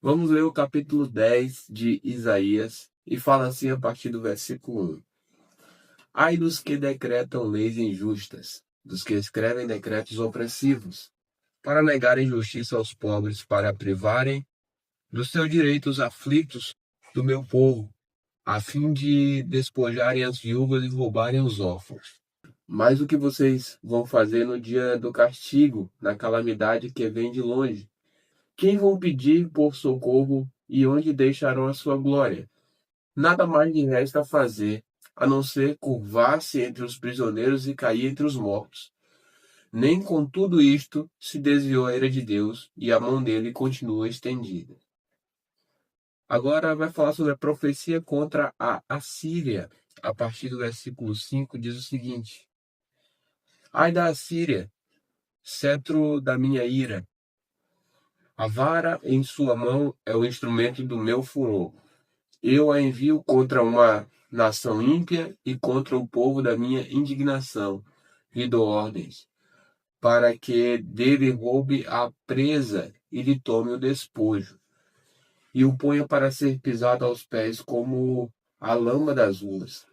Vamos ler o capítulo 10 de Isaías e fala assim a partir do versículo 1. Ai dos que decretam leis injustas, dos que escrevem decretos opressivos, para negarem justiça aos pobres, para privarem dos seus direitos aflitos do meu povo, a fim de despojarem as viúvas e roubarem os órfãos. Mas o que vocês vão fazer no dia do castigo, na calamidade que vem de longe? Quem vão pedir por socorro e onde deixarão a sua glória? Nada mais lhe resta fazer, a não ser curvar-se entre os prisioneiros e cair entre os mortos. Nem com tudo isto se desviou a ira de Deus e a mão dele continua estendida. Agora vai falar sobre a profecia contra a Assíria. A partir do versículo 5 diz o seguinte: Ai da Assíria, cetro da minha ira! A vara em sua mão é o instrumento do meu furor. Eu a envio contra uma nação ímpia e contra o povo da minha indignação. Lhe dou ordens, para que dele roube a presa e lhe tome o despojo, e o ponha para ser pisado aos pés como a lama das ruas.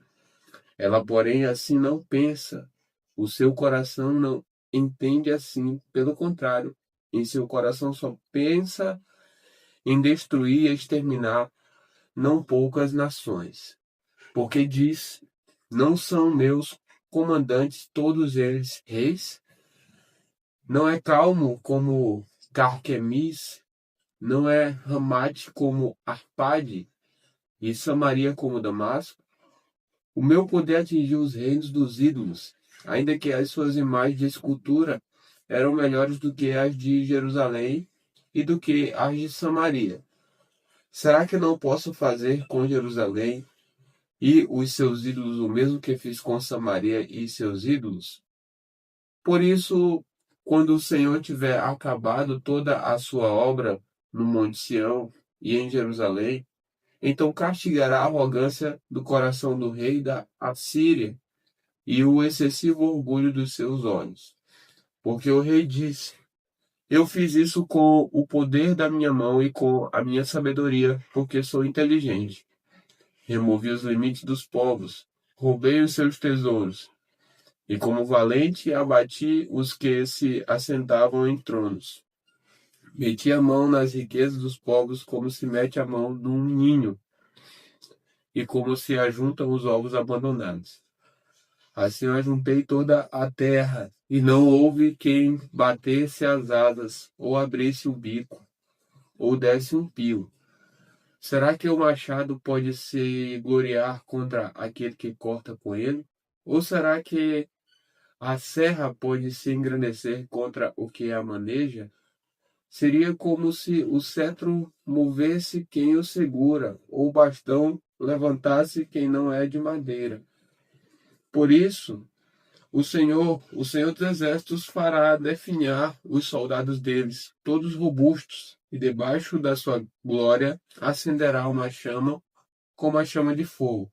Ela, porém, assim não pensa. O seu coração não entende assim. Pelo contrário, em seu coração só pensa em destruir e exterminar não poucas nações. Porque diz: não são meus comandantes todos eles reis? Não é calmo como Carquemis? Não é Ramate como Arpade? E Samaria como Damasco? O meu poder atingiu os reinos dos ídolos, ainda que as suas imagens de escultura eram melhores do que as de Jerusalém e do que as de Samaria. Será que não posso fazer com Jerusalém e os seus ídolos o mesmo que fiz com Samaria e seus ídolos? Por isso, quando o Senhor tiver acabado toda a sua obra no Monte Sião e em Jerusalém, então castigará a arrogância do coração do rei da Assíria e o excessivo orgulho dos seus olhos. Porque o rei disse: eu fiz isso com o poder da minha mão e com a minha sabedoria, porque sou inteligente. Removi os limites dos povos, roubei os seus tesouros, e como valente abati os que se assentavam em tronos. Meti a mão nas riquezas dos povos como se mete a mão num ninho, e como se ajuntam os ovos abandonados. Assim eu ajuntei toda a terra, e não houve quem batesse as asas, ou abrisse o bico, ou desse um pio. Será que o machado pode se gloriar contra aquele que corta com ele? Ou será que a serra pode se engrandecer contra o que a maneja? Seria como se o cetro movesse quem o segura, ou o bastão levantasse quem não é de madeira. Por isso, o Senhor dos Exércitos fará definhar os soldados deles, todos robustos, e debaixo da sua glória acenderá uma chama como a chama de fogo,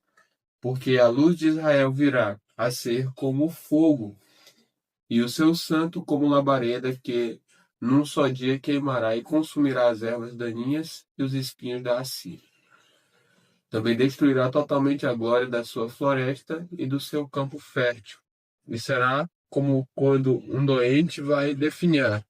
porque a luz de Israel virá a ser como fogo, e o seu santo como labareda que num só dia queimará e consumirá as ervas daninhas e os espinhos da Assíria. Também destruirá totalmente a glória da sua floresta e do seu campo fértil, e será como quando um doente vai definhar.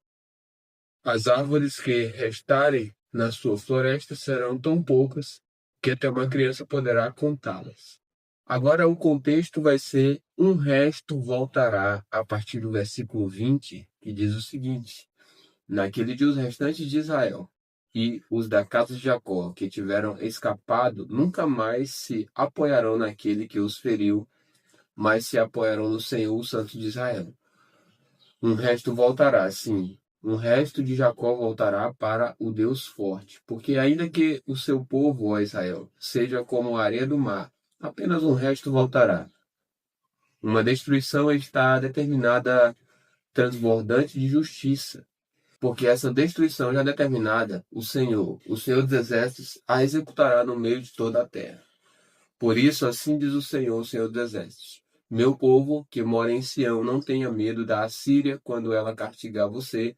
As árvores que restarem na sua floresta serão tão poucas que até uma criança poderá contá-las. Agora o contexto vai ser: um resto voltará, a partir do versículo 20, que diz o seguinte: naquele dia os restantes de Israel e os da casa de Jacó, que tiveram escapado, nunca mais se apoiarão naquele que os feriu, mas se apoiarão no Senhor, o Santo de Israel. Um resto voltará, sim. Um resto de Jacó voltará para o Deus forte, porque ainda que o seu povo, ó Israel, seja como a areia do mar, apenas um resto voltará. Uma destruição está determinada, transbordante de justiça, porque essa destruição já determinada, o Senhor dos Exércitos, a executará no meio de toda a terra. Por isso, assim diz o Senhor dos Exércitos: meu povo que mora em Sião, não tenha medo da Assíria quando ela castigar você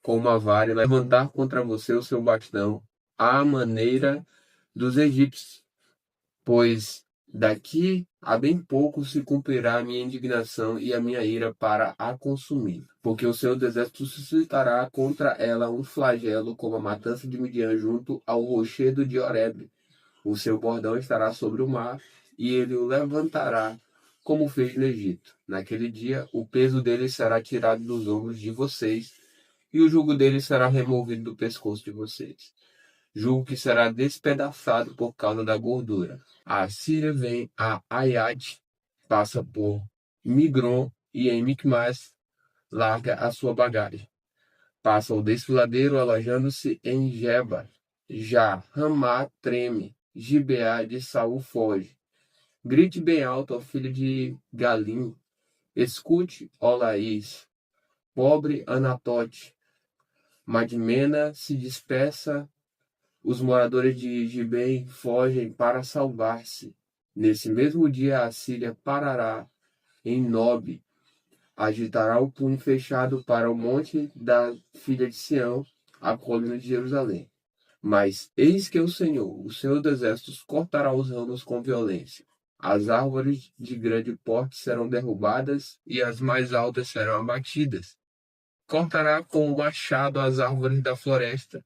com uma vara e levantar contra você o seu bastão. à maneira dos egípcios, pois daqui a bem pouco se cumprirá a minha indignação e a minha ira para a consumir. Porque o Senhor do Exército suscitará contra ela um flagelo como a matança de Midian junto ao rochedo de Horebe. O seu bordão estará sobre o mar, e ele o levantará, como fez no Egito. Naquele dia, o peso dele será tirado dos ombros de vocês, e o jugo dele será removido do pescoço de vocês. Jugo que será despedaçado por causa da gordura. A Síria vem a Aiat, passa por Migron, e em Micmas larga a sua bagagem. Passa o desfiladeiro alojando-se em Geba. Já Ramá treme, Gibeá de Saul foge. Grite bem alto, ó filho de Galim. Escute, ó Laís. Pobre Anatote. Madmena se dispersa. Os moradores de Gibém fogem para salvar-se. Nesse mesmo dia a Síria parará em Nob. Agitará o punho fechado para o monte da filha de Sião, a colina de Jerusalém. Mas eis que o Senhor dos Exércitos, cortará os ramos com violência. As árvores de grande porte serão derrubadas e as mais altas serão abatidas. Cortará com o machado as árvores da floresta,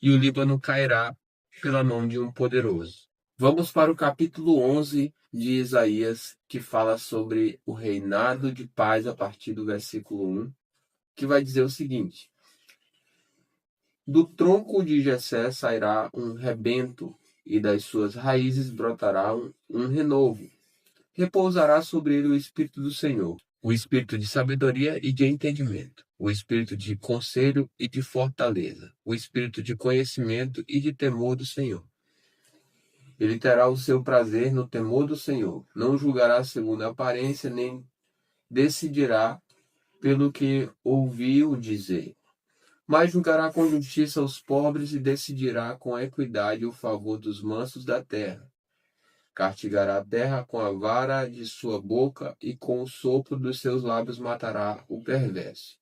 e o Líbano cairá pela mão de um poderoso. Vamos para o capítulo 11 de Isaías, que fala sobre o reinado de paz a partir do versículo 1, que vai dizer o seguinte: do tronco de Jessé sairá um rebento, e das suas raízes brotará um renovo. Repousará sobre ele o Espírito do Senhor, o Espírito de sabedoria e de entendimento, o Espírito de conselho e de fortaleza, o Espírito de conhecimento e de temor do Senhor. Ele terá o seu prazer no temor do Senhor, não julgará segundo a aparência, nem decidirá pelo que ouviu dizer, mas julgará com justiça os pobres e decidirá com equidade o favor dos mansos da terra. Castigará a terra com a vara de sua boca e com o sopro dos seus lábios matará o perverso.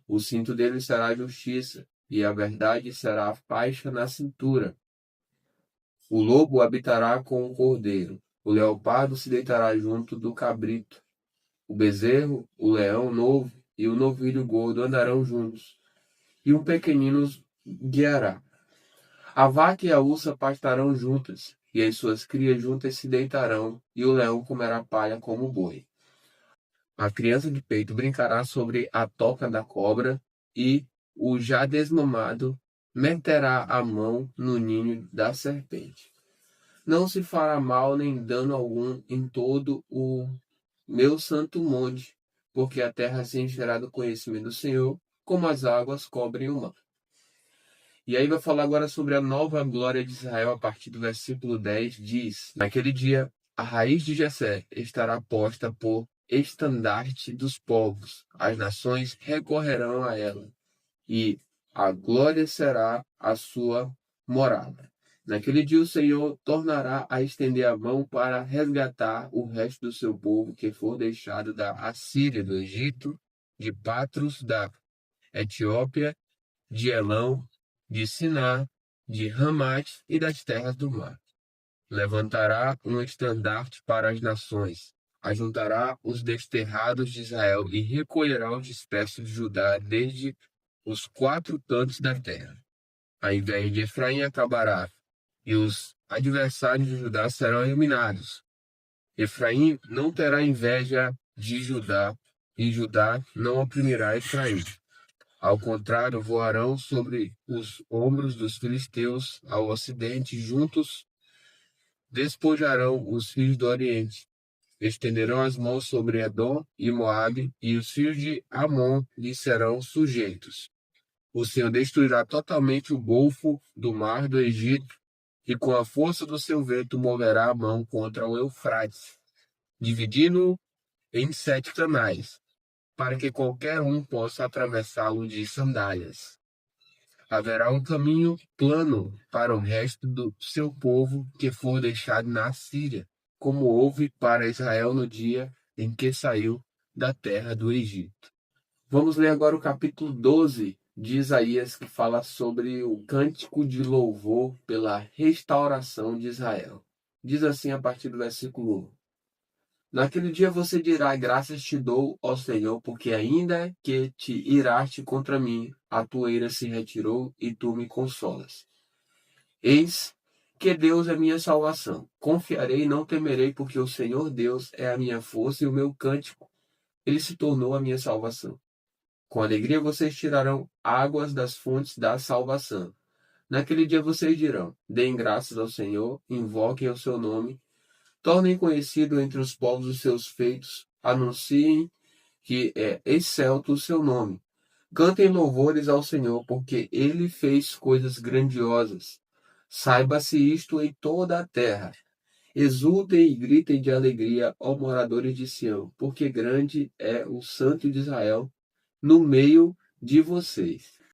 O cinto dele será a justiça, e a verdade será a faixa na cintura. O lobo habitará com o cordeiro, o leopardo se deitará junto do cabrito. O bezerro, o leão novo e o novilho gordo andarão juntos, e um pequenino os guiará. A vaca e a ursa pastarão juntas, e as suas crias juntas se deitarão, e o leão comerá palha como boi. A criança de peito brincará sobre a toca da cobra, e o já desmamado meterá a mão no ninho da serpente. Não se fará mal nem dano algum em todo o meu santo monte, porque a terra se encherá do conhecimento do Senhor, como as águas cobrem o mar. E aí vai falar agora sobre a nova glória de Israel a partir do versículo 10, diz: naquele dia, a raiz de Jessé estará posta por estandarte dos povos, as nações recorrerão a ela, e a glória será a sua morada. Naquele dia o Senhor tornará a estender a mão para resgatar o resto do seu povo que for deixado da Assíria, do Egito, de Patros, da Etiópia, de Elão, de Siná, de Ramate e das terras do mar. Levantará um estandarte para as nações, ajuntará os desterrados de Israel e recolherá os dispersos de Judá desde os quatro cantos da terra. A inveja de Efraim acabará, e os adversários de Judá serão eliminados. Efraim não terá inveja de Judá, e Judá não oprimirá Efraim. Ao contrário, voarão sobre os ombros dos filisteus ao ocidente, juntos despojarão os filhos do oriente. Estenderão as mãos sobre Edom e Moabe, e os filhos de Amon lhes serão sujeitos. O Senhor destruirá totalmente o golfo do mar do Egito, e com a força do seu vento moverá a mão contra o Eufrates, dividindo-o em 7 canais, para que qualquer um possa atravessá-lo de sandálias. Haverá um caminho plano para o resto do seu povo que for deixado na Síria, como houve para Israel no dia em que saiu da terra do Egito. Vamos ler agora o capítulo 12 de Isaías que fala sobre o cântico de louvor pela restauração de Israel. Diz assim a partir do versículo 1. Naquele dia você dirá: graças te dou, ó Senhor, porque ainda que te iraste contra mim, a tua ira se retirou e tu me consolas. Eis que Deus é minha salvação. Confiarei e não temerei, porque o Senhor Deus é a minha força e o meu cântico. Ele se tornou a minha salvação. Com alegria vocês tirarão águas das fontes da salvação. Naquele dia vocês dirão: deem graças ao Senhor, invoquem o seu nome, tornem conhecido entre os povos os seus feitos, anunciem que é excelto o seu nome. Cantem louvores ao Senhor, porque ele fez coisas grandiosas. Saiba-se isto em toda a terra. Exultem e gritem de alegria, ó moradores de Sião, porque grande é o Santo de Israel no meio de vocês.